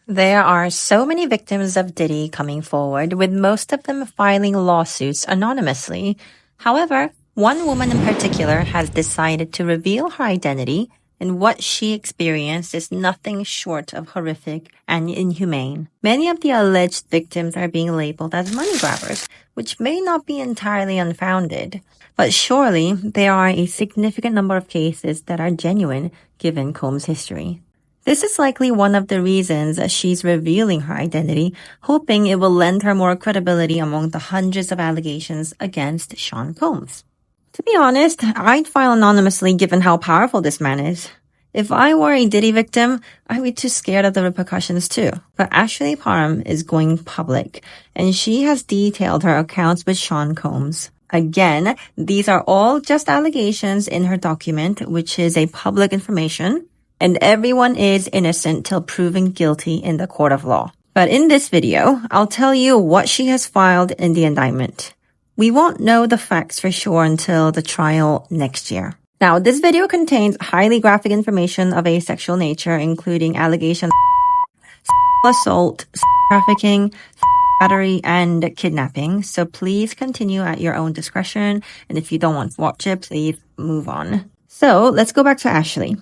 There are so many victims of Diddy coming forward, with most of them filing lawsuits anonymously. However, one woman in particular has decided to reveal her identity, and what she experienced is nothing short of horrific and inhumane. Many of the alleged victims are being labeled as money grabbers, which may not be entirely unfounded. But surely there are a significant number of cases that are genuine given Combs' history. This is likely one of the reasons she's revealing her identity, hoping it will lend her more credibility among the hundreds of allegations against Sean Combs. To be honest, I'd file anonymously given how powerful this man is. If I were a Diddy victim, I'd be too scared of the repercussions too. But Ashley Parham is going public, and she has detailed her accounts with Sean Combs. Again, these are all just allegations in her document, which is a public information, and everyone is innocent till proven guilty in the court of law. But in this video, I'll tell you what she has filed in the indictment. We won't know the facts for sure until the trial next year. Now, this video contains highly graphic information of a sexual nature, including allegations of assault, trafficking, battery, and kidnapping. So please continue at your own discretion. And if you don't want to watch it, please move on. So let's go back to Ashley.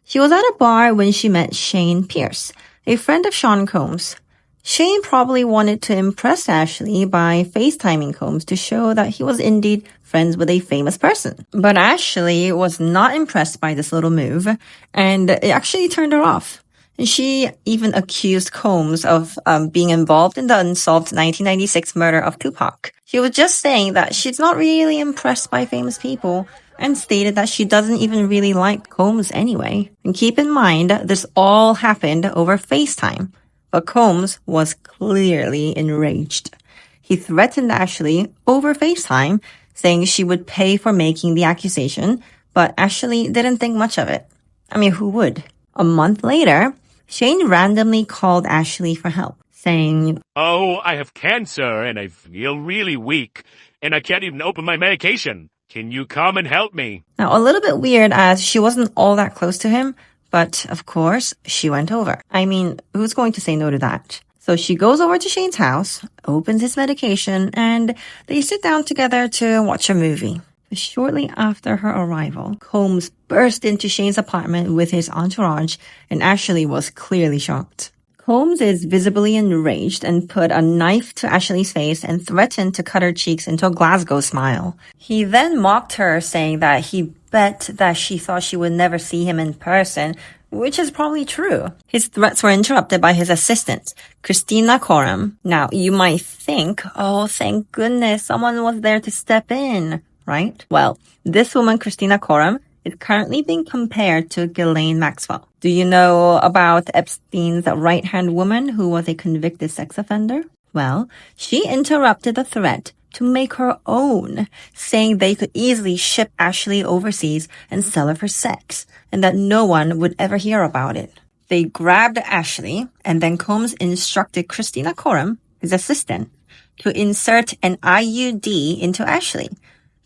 She was at a bar when she met Shane Pierce, a friend of Sean Combs. Shane probably wanted to impress Ashley by FaceTiming Combs to show that he was indeed friends with a famous person. But Ashley was not impressed by this little move, and it actually turned her off. And she even accused Combs of being involved in the unsolved 1996 murder of Tupac. She was just saying that she's not really impressed by famous people, and stated that she doesn't even really like Combs anyway. And keep in mind, this all happened over FaceTime. But Combs was clearly enraged. He threatened Ashley over FaceTime, saying she would pay for making the accusation, but Ashley didn't think much of it. I mean, who would? A month later, Shane randomly called Ashley for help, saying, "Oh, I have cancer and I feel really weak, and I can't even open my medication. Can you come and help me?" Now, a little bit weird as she wasn't all that close to him, but of course, she went over. I mean, who's going to say no to that? So she goes over to Shane's house, opens his medication, and they sit down together to watch a movie. Shortly after her arrival, Combs burst into Shane's apartment with his entourage, and Ashley was clearly shocked. Combs is visibly enraged and put a knife to Ashley's face and threatened to cut her cheeks into a Glasgow smile. He then mocked her, saying that he bet that she thought she would never see him in person, which is probably true. His threats were interrupted by his assistant, Kristina Khorram. Now, you might think, oh, thank goodness, someone was there to step in, right? Well, this woman, Kristina Khorram, is currently being compared to Ghislaine Maxwell. Do you know about Epstein's right-hand woman who was a convicted sex offender? Well, she interrupted the threat to make her own, saying they could easily ship Ashley overseas and sell her for sex, and that no one would ever hear about it. They grabbed Ashley, and then Combs instructed Kristina Khorram, his assistant, to insert an IUD into Ashley.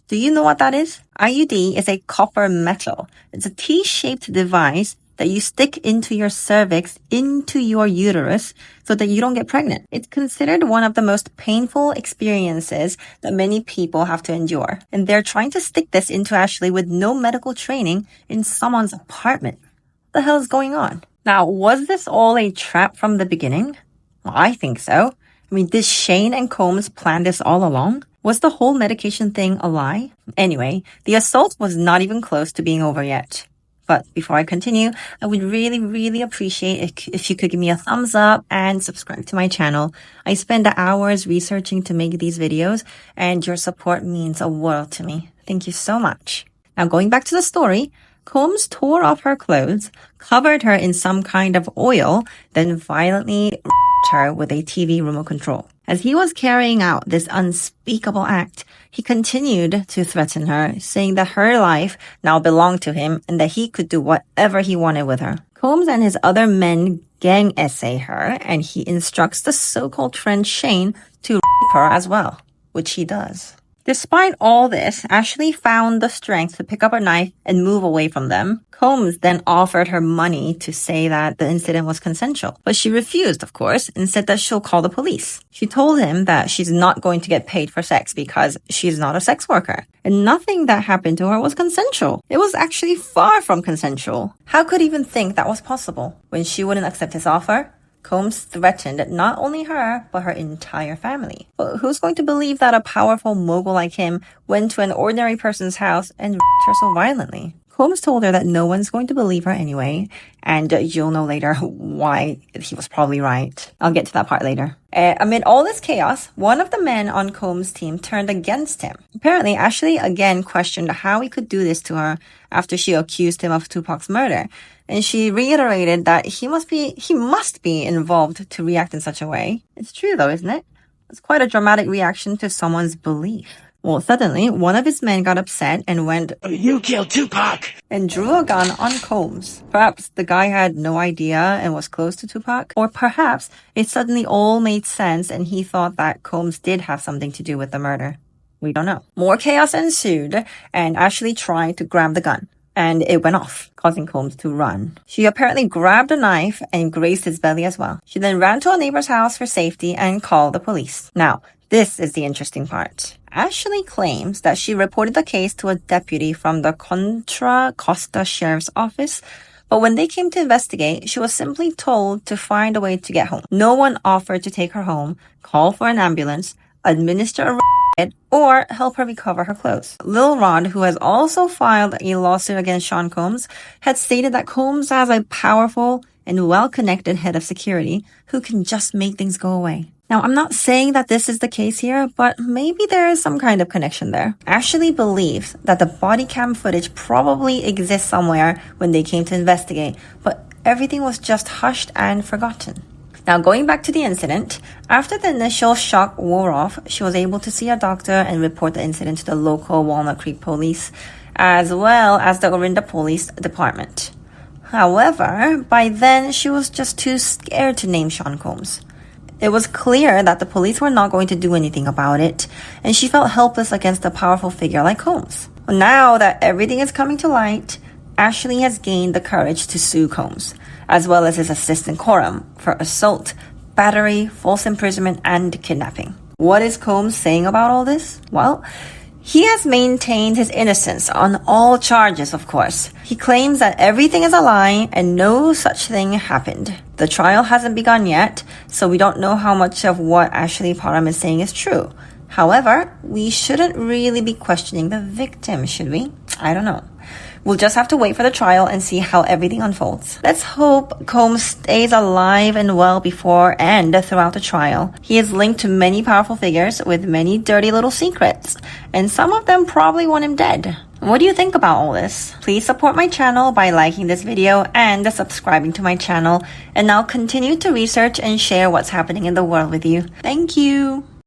Do you know what that is? IUD is a copper metal. It's a T-shaped device that you stick into your cervix, into your uterus, so that you don't get pregnant. It's considered one of the most painful experiences that many people have to endure. And they're trying to stick this into Ashley with no medical training in someone's apartment. What the hell is going on? Now, was this all a trap from the beginning? Well, I think so. I mean, did Shane and Combs plan this all along? Was the whole medication thing a lie? Anyway, the assault was not even close to being over yet. But before I continue, I would really appreciate if you could give me a thumbs up and subscribe to my channel. I spend hours researching to make these videos, and your support means a world to me. Thank you so much. Now, going back to the story, Combs tore off her clothes, covered her in some kind of oil, then violently her with a TV remote control. As he was carrying out this unspeakable act, he continued to threaten her, saying that her life now belonged to him and that he could do whatever he wanted with her. Combs and his other men gang essay her, and he instructs the so-called friend Shane to rape her as well, which he does. Despite all this, Ashley found the strength to pick up a knife and move away from them. Combs then offered her money to say that the incident was consensual, but she refused, of course, and said that she'll call the police. She told him that she's not going to get paid for sex because she's not a sex worker, and nothing that happened to her was consensual. It was actually far from consensual. How could he even think that was possible? When she wouldn't accept his offer, Combs threatened not only her, but her entire family. But who's going to believe that a powerful mogul like him went to an ordinary person's house and raped her so violently? Combs told her that no one's going to believe her anyway, and you'll know later why he was probably right. I'll get to that part later. Amid all this chaos, one of the men on Combs' team turned against him. Apparently, Ashley again questioned how he could do this to her after she accused him of Tupac's murder, and she reiterated that he must be involved to react in such a way. It's true though, isn't it? It's quite a dramatic reaction to someone's belief. Well, suddenly, one of his men got upset and went, "You killed Tupac!" and drew a gun on Combs. Perhaps the guy had no idea and was close to Tupac, or perhaps it suddenly all made sense and he thought that Combs did have something to do with the murder. We don't know. More chaos ensued, and Ashley tried to grab the gun, and it went off, causing Combs to run. She apparently grabbed a knife and grazed his belly as well. She then ran to a neighbor's house for safety and called the police. Now, this is the interesting part. Ashley claims that she reported the case to a deputy from the Contra Costa Sheriff's Office, but when they came to investigate, she was simply told to find a way to get home. No one offered to take her home, call for an ambulance, administer a or help her recover her clothes. Lil Rod, who has also filed a lawsuit against Sean Combs, had stated that Combs has a powerful and well-connected head of security who can just make things go away. Now, I'm not saying that this is the case here, but maybe there is some kind of connection there. Ashley believes that the body cam footage probably exists somewhere when they came to investigate, but everything was just hushed and forgotten. Now, going back to the incident, after the initial shock wore off, she was able to see a doctor and report the incident to the local Walnut Creek police, as well as the Orinda Police Department. However, by then, she was just too scared to name Sean Combs. It was clear that the police were not going to do anything about it, and she felt helpless against a powerful figure like Combs. Now that everything is coming to light, Ashley has gained the courage to sue Combs, as well as his assistant Khorram, for assault, battery, false imprisonment, and kidnapping. What is Combs saying about all this? Well, he has maintained his innocence on all charges, of course. He claims that everything is a lie and no such thing happened. The trial hasn't begun yet, so we don't know how much of what Ashley Parham is saying is true. However, we shouldn't really be questioning the victim, should we? I don't know. We'll just have to wait for the trial and see how everything unfolds. Let's hope Combs stays alive and well before and throughout the trial. He is linked to many powerful figures with many dirty little secrets, and some of them probably want him dead. What do you think about all this? Please support my channel by liking this video and subscribing to my channel, and I'll continue to research and share what's happening in the world with you. Thank you!